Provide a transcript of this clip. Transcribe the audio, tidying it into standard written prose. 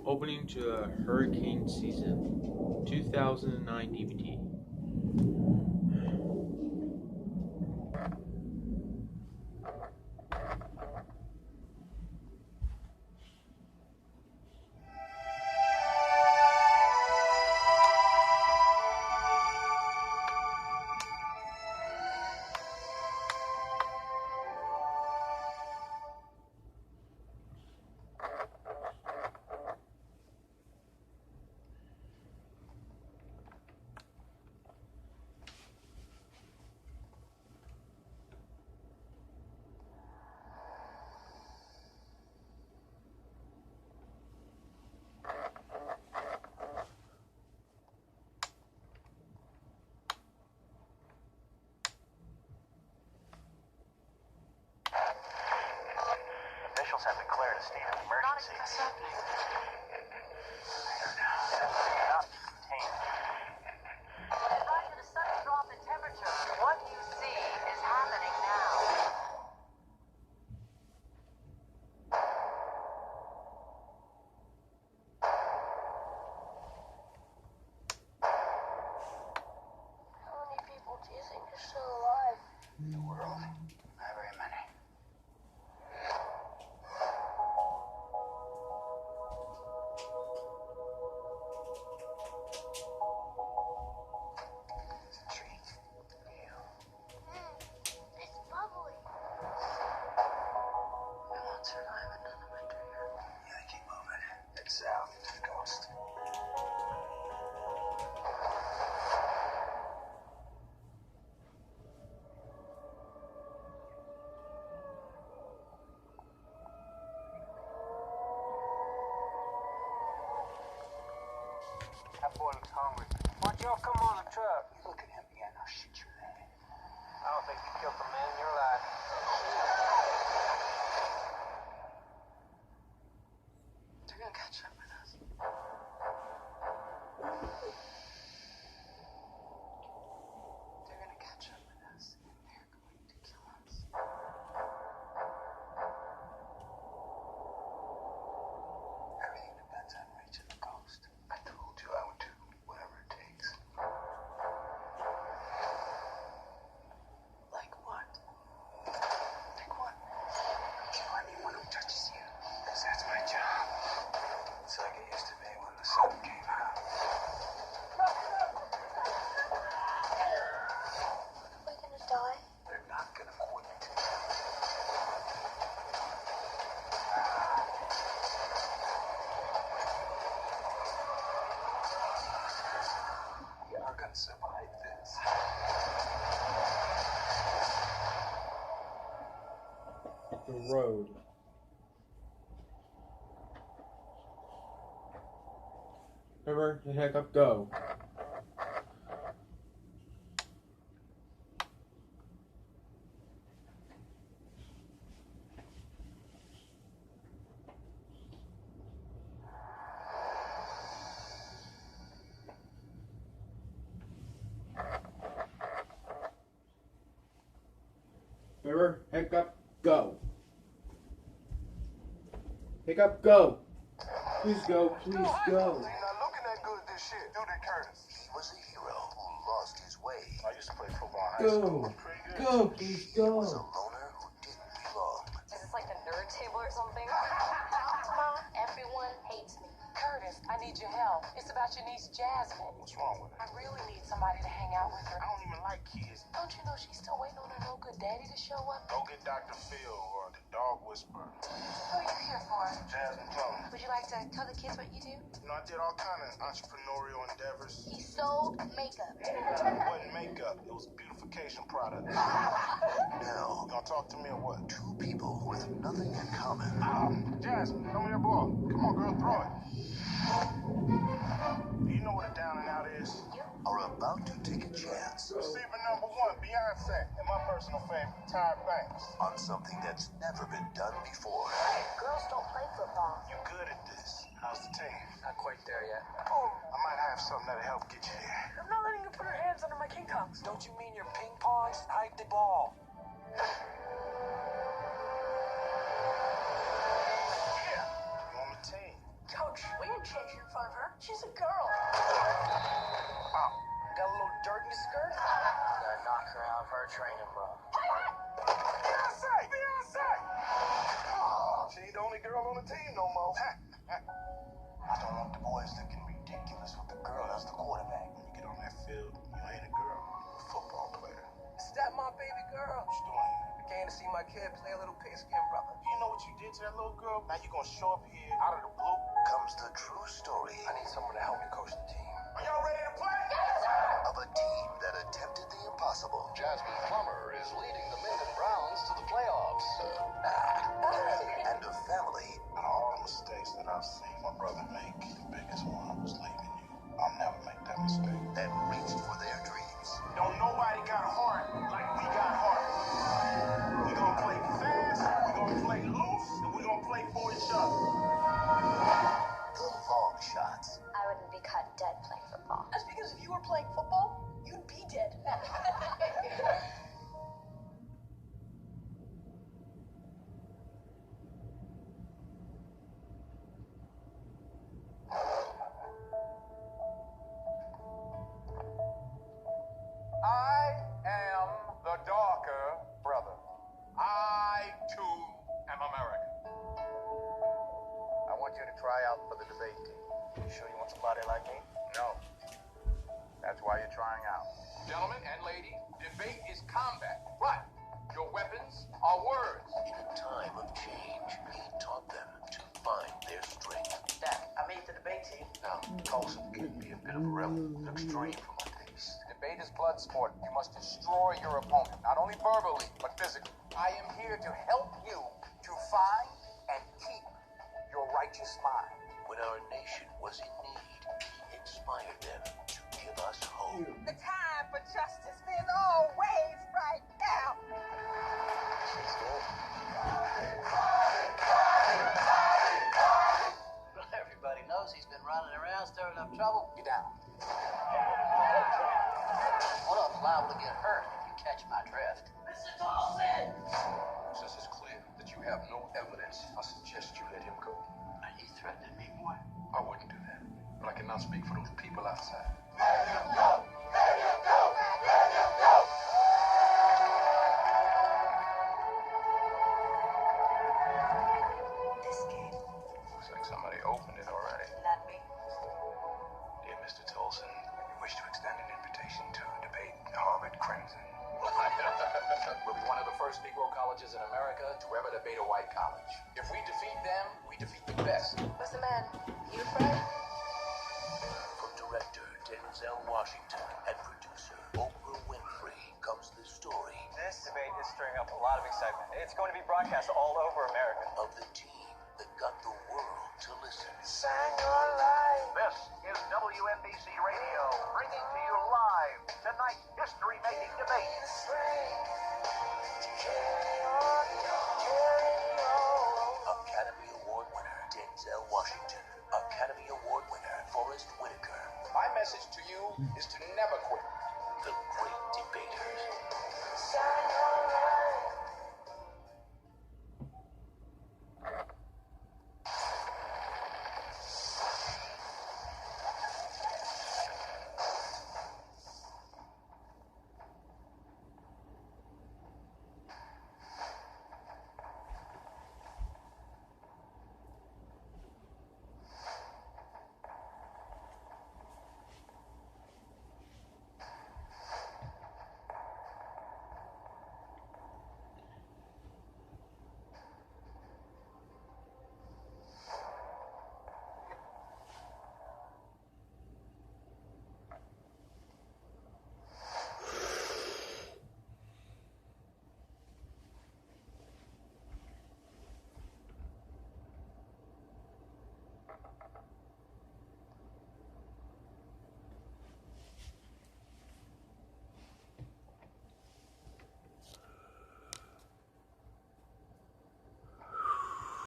Opening to a hurricane season, 2009 DVD. Officials have declared a state of emergency. What's happening? Not contained. Advise of a sudden drop in temperature. What you see is happening now. How many people do you think are still alive? In the world, not very many. It's a treat. It's bubbly. We won't survive another winter here. Yeah, keep moving. Head south to the coast. That boy looks hungry. Why'd y'all come on the truck? You look at him again, I'll shoot you in the head. I don't think you killed the man in your life. They're gonna catch up with us. They're gonna catch up with us, and they're going to kill us. Everything depends on reaching the coast. I told you I would do whatever it takes. Like what? Like what? Kill anyone who touches you, because that's my job. It's like it used to be when the sun came out. Are we gonna die? They're not gonna quit. You are gonna survive this. The road. Remember, the heck up, go. Remember, heck up, go. Heck up, go. Please go, please go. He's not looking that good this shit, do they, Curtis? He was a hero who lost his way. I used to play football in high school. Go. Pretty good. Go, please He was a go. loner who didn't belong. Is this like the nerd table or something? Mom, everyone hates me. Curtis, I need your help. It's about your niece Jasmine. What's wrong with it? I really need somebody to hang out with her. I don't even like kids. Don't you know she's still waiting on her no good daddy to show up? Go get Dr. Phil or the dog whisperer. Who are you here for? Jasmine Plum. Would you like to tell the kids what you do? You know, I did all kind of entrepreneurial endeavors. He sold makeup. It wasn't makeup. It was beautification products. Now, You gonna talk to me or what? two people with nothing in common. Jasmine, throw me your ball. Come on, girl, throw it. Do you know what a down and out is? Are about to take a chance Receiver number one, Beyonce, and my personal favorite, Tyra Banks. on something that's never been done before. Girls don't play football. You good at this. How's the team? Not quite there yet. I might have something that'll help get you there. I'm not letting you put her hands under my King Kongs. Don't you mean your ping pongs? Hide the ball. Yeah. You want me to only girl on the team no more. I don't want the boys looking ridiculous with the girl as the quarterback. When you get on that field, you ain't a girl, you're a football player. Is that my baby girl? What you doing? I came to see my kid play a little pigskin, brother. You know what you did to that little girl? Now you gonna show up here out of the blue? Comes the true story I need someone to help me coach the team. Are y'all ready to play? of a team that attempted the impossible. Jasmine Plummer is leading the Minden Browns to the playoffs. And a family Out of all the mistakes that I've seen my brother make, the biggest one was leaving you. I'll never make that mistake. that reached for their dreams. Don't nobody got heart like we got heart. We gonna play fast, we gonna play loose, and we gonna play for each other. The long shots. I wouldn't be cut dead playing football. That's because if you were playing football, you'd be dead. I am the darker brother. I, too, am American. I want you to try out for the debate team. You sure you want somebody like me? No. That's why you're trying out. Gentlemen and lady, debate is combat. But your weapons are words. In a time of change, he taught them to find their strength. Dad, I made the debate team. Now, Colson can be a bit of a rebel. Extreme for my taste. Debate is blood sport. You must destroy your opponent, not only verbally, but physically. I am here to help you to find and keep your righteous mind. When our nation was in need, he inspired them to give us hope. The time for justice is always right now. Everybody knows he's been running around stirring up trouble. Get down. One of them's liable to get hurt if you catch my drift. Mr. Dawson! Since it's clear that you have no evidence, I suggest you let him go. He threatened me, boy. I wouldn't do that, but I cannot speak for those people outside. This game. Looks like somebody opened it already. Not me. Dear Mr. Tolson, we wish to extend an invitation to debate Harvard Crimson. We'll be one of the first Negro colleges in America to ever debate a white college. If we defeat them, we defeat the best. What's the man? You afraid? From director Denzel Washington and producer Oprah Winfrey comes the story This debate is stirring up a lot of excitement. It's going to be broadcast all over America. of the team that got the world to listen. This is WNBC Radio, bringing to you live tonight's history-making debate. Academy Award winner Denzel Washington. Academy Award winner Forrest Whitaker. My message to you is to